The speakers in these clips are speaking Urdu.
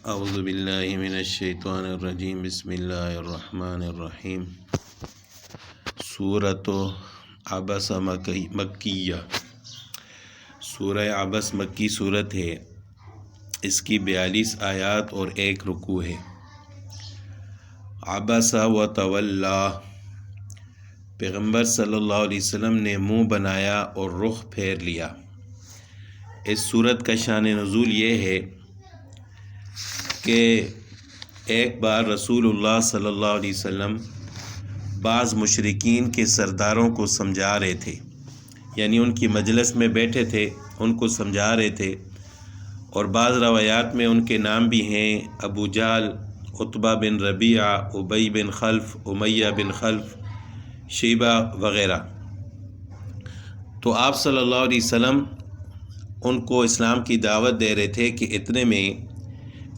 اعوذ باللہ من الشیطان الرجیم بسم اللہ الرحمن الرحیم۔ سورۃ عبس مکیہ، سورہ عبس مکی صورت ہے، اس کی 42 آیات اور 1 رکوع ہے۔ عبس و تولا، پیغمبر صلی اللہ علیہ وسلم نے منہ بنایا اور رخ پھیر لیا۔ اس سورت کا شان نزول یہ ہے کہ ایک بار رسول اللہ صلی اللہ علیہ وسلم بعض مشرکین کے سرداروں کو سمجھا رہے تھے، یعنی ان کی مجلس میں بیٹھے تھے، ان کو سمجھا رہے تھے، اور بعض روایات میں ان کے نام بھی ہیں: ابو جہل، عتبہ بن ربیعہ، ابی بن خلف، امیہ بن خلف، شیبہ وغیرہ۔ تو آپ صلی اللہ علیہ وسلم ان کو اسلام کی دعوت دے رہے تھے کہ اتنے میں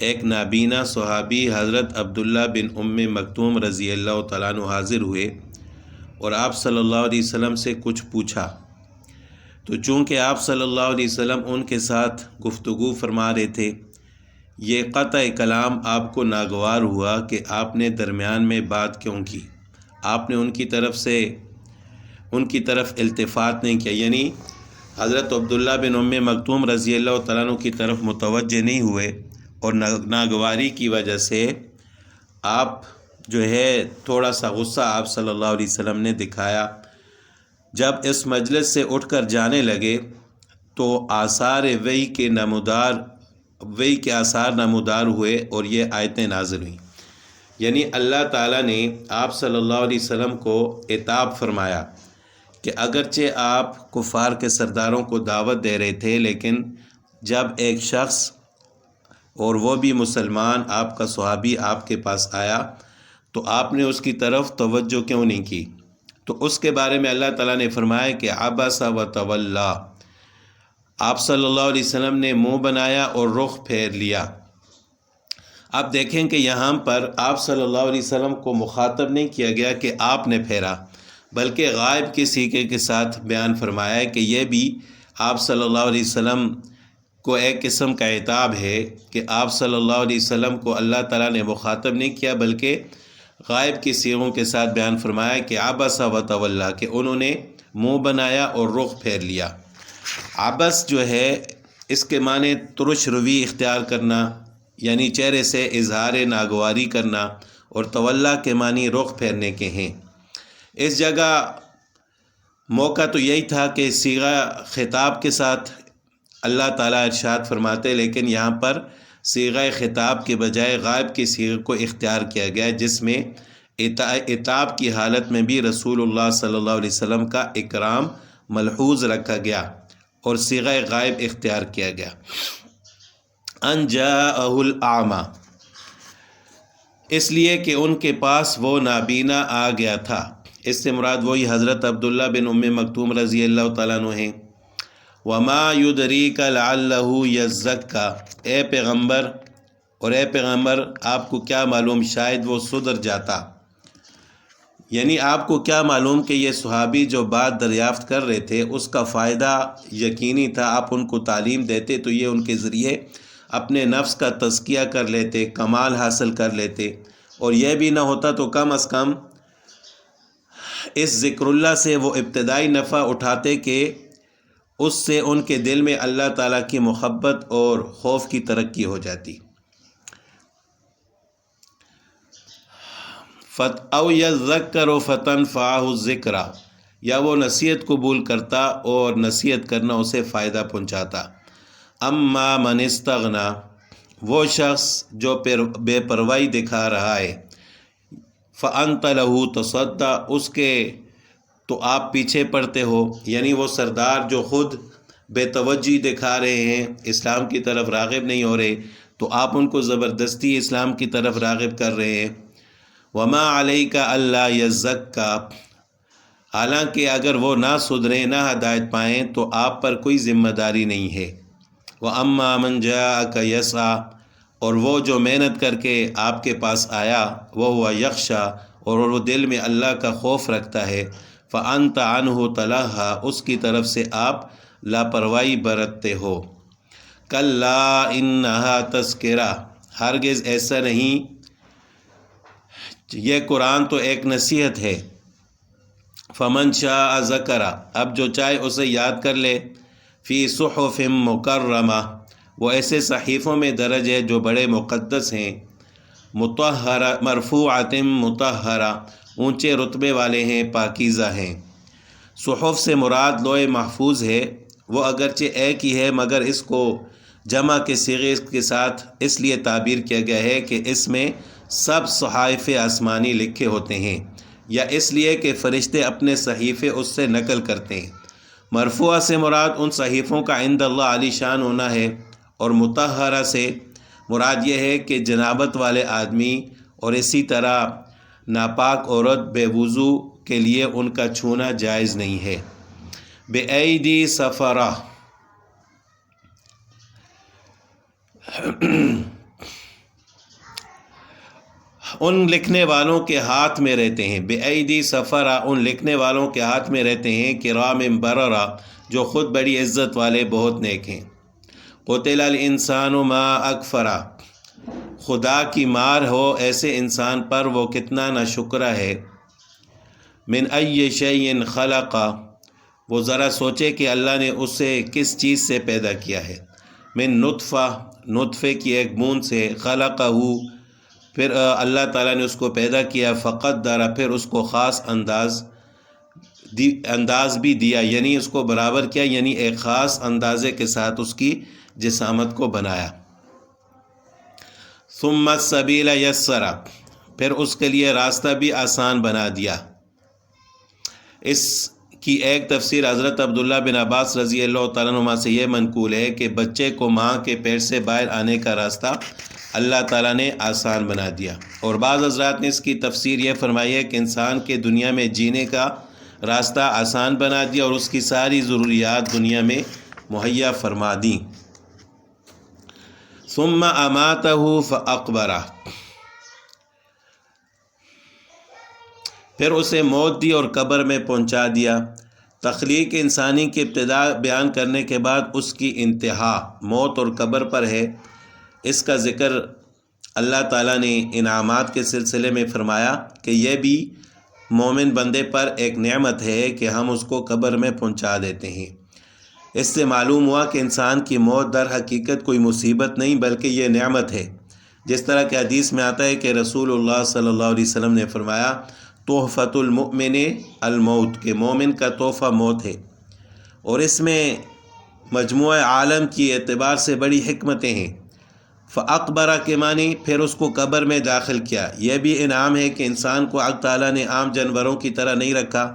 ایک نابینا صحابی حضرت عبداللہ بن مکتوم رضی اللہ تعالیٰ عنہ حاضر ہوئے اور آپ صلی اللہ علیہ وسلم سے کچھ پوچھا۔ تو چونکہ آپ صلی اللہ علیہ وسلم ان کے ساتھ گفتگو فرما رہے تھے، یہ قطع کلام آپ کو ناگوار ہوا کہ آپ نے درمیان میں بات کیوں کی، آپ نے ان کی طرف التفات نہیں کیا، یعنی حضرت عبداللہ بن مکتوم رضی اللہ تعالیٰ عنہ کی طرف متوجہ نہیں ہوئے، اور ناگواری کی وجہ سے آپ جو ہے تھوڑا سا غصہ آپ صلی اللہ علیہ وسلم نے دکھایا۔ جب اس مجلس سے اٹھ کر جانے لگے تو آثار وحی کے آثار نمودار ہوئے اور یہ آیتیں نازل ہوئیں، یعنی اللہ تعالیٰ نے آپ صلی اللہ علیہ وسلم کو عتاب فرمایا کہ اگرچہ آپ کفار کے سرداروں کو دعوت دے رہے تھے، لیکن جب ایک شخص اور وہ بھی مسلمان، آپ کا صحابی آپ کے پاس آیا تو آپ نے اس کی طرف توجہ کیوں نہیں کی؟ تو اس کے بارے میں اللہ تعالیٰ نے فرمایا کہ عبس و تولا، آپ صلی اللہ علیہ وسلم نے منہ بنایا اور رخ پھیر لیا۔ آپ دیکھیں کہ یہاں پر آپ صلی اللہ علیہ وسلم کو مخاطب نہیں کیا گیا کہ آپ نے پھیرا، بلکہ غائب کے سیغے کے ساتھ بیان فرمایا ہے کہ یہ بھی آپ صلی اللہ علیہ وسلم کو ایک قسم کا عتاب ہے کہ آپ صلی اللہ علیہ وسلم کو اللہ تعالیٰ نے مخاطب نہیں کیا، بلکہ غائب کی صیغوں کے ساتھ بیان فرمایا کہ عبس و تولا، کہ انہوں نے منہ بنایا اور رخ پھیر لیا۔ عبس جو ہے اس کے معنی ترش روی اختیار کرنا، یعنی چہرے سے اظہار ناگواری کرنا، اور تولا کے معنی رخ پھیرنے کے ہیں۔ اس جگہ موقع تو یہی تھا کہ صیغہ خطاب کے ساتھ اللہ تعالیٰ ارشاد فرماتے، لیکن یہاں پر صیغہ خطاب کے بجائے غائب کی صیغہ کو اختیار کیا گیا، جس میں عتاب کی حالت میں بھی رسول اللہ صلی اللہ علیہ وسلم کا اکرام ملحوظ رکھا گیا اور صیغہ غائب اختیار کیا گیا۔ ان جاءہ الاعمی، اس لیے کہ ان کے پاس وہ نابینا آ گیا تھا۔ اس سے مراد وہی حضرت عبداللہ بن مکتوم رضی اللہ تعالیٰ عنہ ہیں۔ وما یدریک لعلہ یزکیٰ، اے پیغمبر آپ کو کیا معلوم شاید وہ سدھر جاتا، یعنی آپ کو کیا معلوم کہ یہ صحابی جو بات دریافت کر رہے تھے اس کا فائدہ یقینی تھا، آپ ان کو تعلیم دیتے تو یہ ان کے ذریعے اپنے نفس کا تزکیہ کر لیتے، کمال حاصل کر لیتے، اور یہ بھی نہ ہوتا تو کم از کم اس ذکر اللہ سے وہ ابتدائی نفع اٹھاتے کہ اس سے ان کے دل میں اللہ تعالیٰ کی محبت اور خوف کی ترقی ہو جاتی۔ او یذکر فتنفعہ الذکریٰ، یا وہ نصیحت قبول کرتا اور نصیحت کرنا اسے فائدہ پہنچاتا۔ اما من استغنی، وہ شخص جو بے پرواہی دکھا رہا ہے، فانت لہ تصدی، اس کے تو آپ پیچھے پڑتے ہو، یعنی وہ سردار جو خود بے توجہی دکھا رہے ہیں، اسلام کی طرف راغب نہیں ہو رہے، تو آپ ان کو زبردستی اسلام کی طرف راغب کر رہے ہیں۔ وما علیک الا یزکیٰ، حالانکہ اگر وہ نہ سدھریں، نہ ہدایت پائیں تو آپ پر کوئی ذمہ داری نہیں ہے۔ واما من جاءک یسعی، اور وہ جو محنت کر کے آپ کے پاس آیا، وہو یخشی، اور وہ دل میں اللہ کا خوف رکھتا ہے، فانت عنہ تلہی، اس کی طرف سے آپ لاپرواہی برتتے ہو۔ کلا انہا تذکرہ، ہرگز ایسا نہیں، یہ قرآن تو ایک نصیحت ہے۔ فمن شاء ذکر، اب جو چاہے اسے یاد کر لے، فی صحف مکرمہ، وہ ایسے صحیفوں میں درج ہے جو بڑے مقدس ہیں، مطہرہ مرفوعۃ مطہرہ، اونچے رتبے والے ہیں، پاکیزہ ہیں۔ صحف سے مراد لوح محفوظ ہے، وہ اگرچہ ایک ہی ہے مگر اس کو جمع کے صیغے کے ساتھ اس لیے تعبیر کیا گیا ہے کہ اس میں سب صحائف آسمانی لکھے ہوتے ہیں، یا اس لیے کہ فرشتے اپنے صحیفے اس سے نقل کرتے ہیں۔ مرفوعہ سے مراد ان صحیفوں کا عند اللہ عالی شان ہونا ہے، اور مطہرہ سے مراد یہ ہے کہ جنابت والے آدمی اور اسی طرح ناپاک عورت بے وضو کے لیے ان کا چھونا جائز نہیں ہے۔ بے ایدی سفرہ، ان لکھنے والوں کے ہاتھ میں رہتے ہیں، بے ایدی سفرہ، ان لکھنے والوں کے ہاتھ میں رہتے ہیں، کرام بررہ، جو خود بڑی عزت والے بہت نیک ہیں۔ قتل الانسان ما اکفرہ، خدا کی مار ہو ایسے انسان پر وہ کتنا ناشکرا ہے۔ من ای شیء خلقہ، وہ ذرا سوچے کہ اللہ نے اسے کس چیز سے پیدا کیا ہے۔ من نطفہ، نطفے کی ایک بوند سے، خلقہ، پھر اللہ تعالیٰ نے اس کو پیدا کیا، فقدر، پھر اس کو خاص انداز بھی دیا، یعنی اس کو برابر کیا، یعنی ایک خاص اندازے کے ساتھ اس کی جسامت کو بنایا۔ ثم السبیل یسرہ، پھر اس کے لیے راستہ بھی آسان بنا دیا۔ اس کی ایک تفسیر حضرت عبداللہ بن عباس رضی اللہ تعالیٰ عنہما سے یہ منقول ہے کہ بچے کو ماں کے پیٹ سے باہر آنے کا راستہ اللہ تعالیٰ نے آسان بنا دیا، اور بعض حضرات نے اس کی تفسیر یہ فرمائی ہے کہ انسان کے دنیا میں جینے کا راستہ آسان بنا دیا اور اس کی ساری ضروریات دنیا میں مہیا فرما دیں۔ ثم اماتہ فاقبرہ، پھر اسے موت دی اور قبر میں پہنچا دیا۔ تخلیق انسانی کی ابتدا بیان کرنے کے بعد اس کی انتہا موت اور قبر پر ہے۔ اس کا ذکر اللہ تعالیٰ نے انعامات کے سلسلے میں فرمایا کہ یہ بھی مومن بندے پر ایک نعمت ہے کہ ہم اس کو قبر میں پہنچا دیتے ہیں۔ اس سے معلوم ہوا کہ انسان کی موت در حقیقت کوئی مصیبت نہیں بلکہ یہ نعمت ہے، جس طرح کہ حدیث میں آتا ہے کہ رسول اللہ صلی اللہ علیہ وسلم نے فرمایا، تحفۃ المؤمن الموت، کہ مومن کا تحفہ موت ہے، اور اس میں مجموعہ عالم کی اعتبار سے بڑی حکمتیں ہیں۔ فاقبرہ کے معنی پھر اس کو قبر میں داخل کیا۔ یہ بھی انعام ہے کہ انسان کو اللہ تعالیٰ نے عام جانوروں کی طرح نہیں رکھا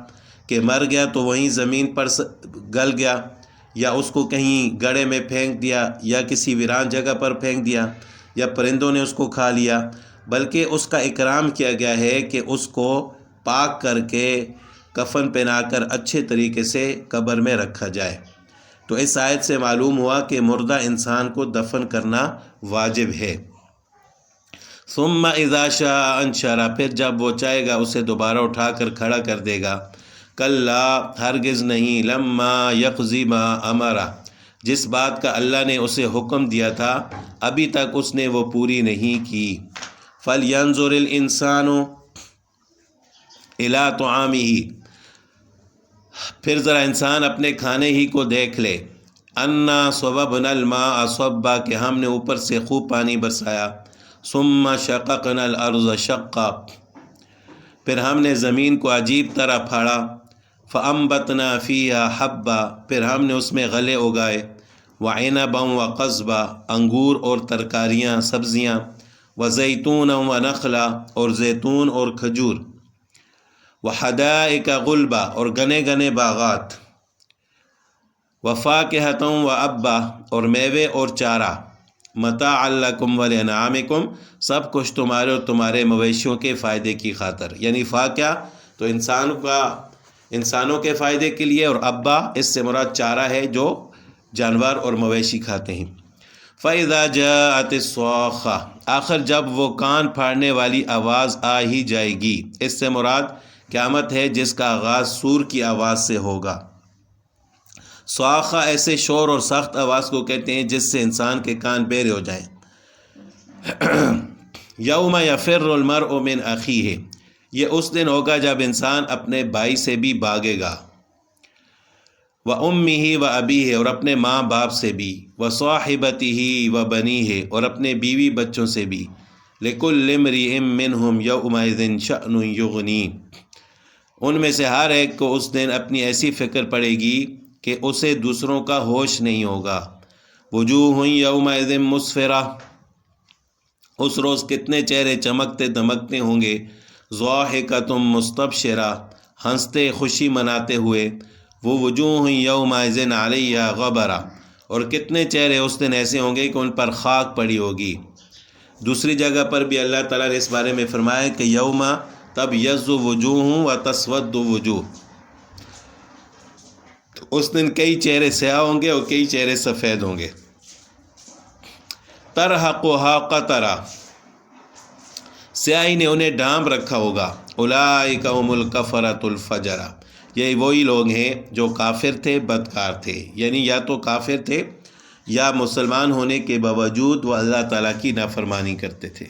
کہ مر گیا تو وہیں زمین پر گل گیا، یا اس کو کہیں گڑھے میں پھینک دیا، یا کسی ویران جگہ پر پھینک دیا، یا پرندوں نے اس کو کھا لیا، بلکہ اس کا اکرام کیا گیا ہے کہ اس کو پاک کر کے کفن پہنا کر اچھے طریقے سے قبر میں رکھا جائے۔ تو اس آیت سے معلوم ہوا کہ مردہ انسان کو دفن کرنا واجب ہے۔ ثم اذا شاء انشرہ، پھر جب وہ چاہے گا اسے دوبارہ اٹھا کر کھڑا کر دے گا۔ کلا، ہرگز نہیں، لما یقضی ما امرہ، جس بات کا اللہ نے اسے حکم دیا تھا ابھی تک اس نے وہ پوری نہیں کی۔ فلینظر الانسان الی طعامہ، پھر ذرا انسان اپنے کھانے ہی کو دیکھ لے۔ انا صببنا الماء صبا، کہ ہم نے اوپر سے خوب پانی برسایا۔ ثم شققنا الارض شقا، پھر ہم نے زمین کو عجیب طرح پھاڑا۔ فانبتنا فیہا حبا، پھر ہم نے اس میں غلے اگائے۔ وعنبا وقضبا، انگور اور ترکاریاں سبزیاں۔ وزیتونا ونخلا، اور زیتون اور کھجور۔ وحدائق غلبا، اور گنے گنے باغات۔ وفاکہۃ وابا، اور میوے اور چارہ۔ متاعا لکم ولانعامکم، سب کچھ تمہارے اور تمہارے مویشیوں کے فائدے کی خاطر، یعنی فاکہ تو انسانوں کے فائدے کے لیے، اور ابا اس سے مراد چارہ ہے جو جانور اور مویشی کھاتے ہیں۔ فَإِذَا جَاءَتِ الصَّاخَّةُ، آخر جب وہ کان پھاڑنے والی آواز آ ہی جائے گی، اس سے مراد قیامت ہے جس کا آغاز سور کی آواز سے ہوگا۔ صاخہ ایسے شور اور سخت آواز کو کہتے ہیں جس سے انسان کے کان بہرے ہو جائیں۔ یوم یفر المرء من اخیہ، یہ اس دن ہوگا جب انسان اپنے بھائی سے بھی بھاگے گا، و امہ و ابیہ، اور اپنے ماں باپ سے بھی، و صاحبتہ و بنیہ، اور اپنے بیوی بچوں سے بھی، لکل امرئ منہم یومئذ شأن یغنیہ، ان میں سے ہر ایک کو اس دن اپنی ایسی فکر پڑے گی کہ اسے دوسروں کا ہوش نہیں ہوگا۔ وجوہ یومئذ مسفرہ، اس روز کتنے چہرے چمکتے دمکتے ہوں گے، ضاحکۃ مستبشرہ، ہنستے خوشی مناتے ہوئے، وہ وجوہ یومئذ علیہا غبرہ، اور کتنے چہرے اس دن ایسے ہوں گے کہ ان پر خاک پڑی ہوگی۔ دوسری جگہ پر بھی اللہ تعالیٰ نے اس بارے میں فرمایا کہ یوم تبیض وجوہ و تسود وجوہ، اس دن کئی چہرے سیاہ ہوں گے اور کئی چہرے سفید ہوں گے۔ ترہقھا قترہ، سیاہی نے انہیں ڈھانپ رکھا ہوگا۔ اولئک ھم الکفرۃ الفجرہ، یہ وہی لوگ ہیں جو کافر تھے، بدکار تھے، یعنی یا تو کافر تھے یا مسلمان ہونے کے باوجود وہ اللہ تعالیٰ کی نافرمانی کرتے تھے۔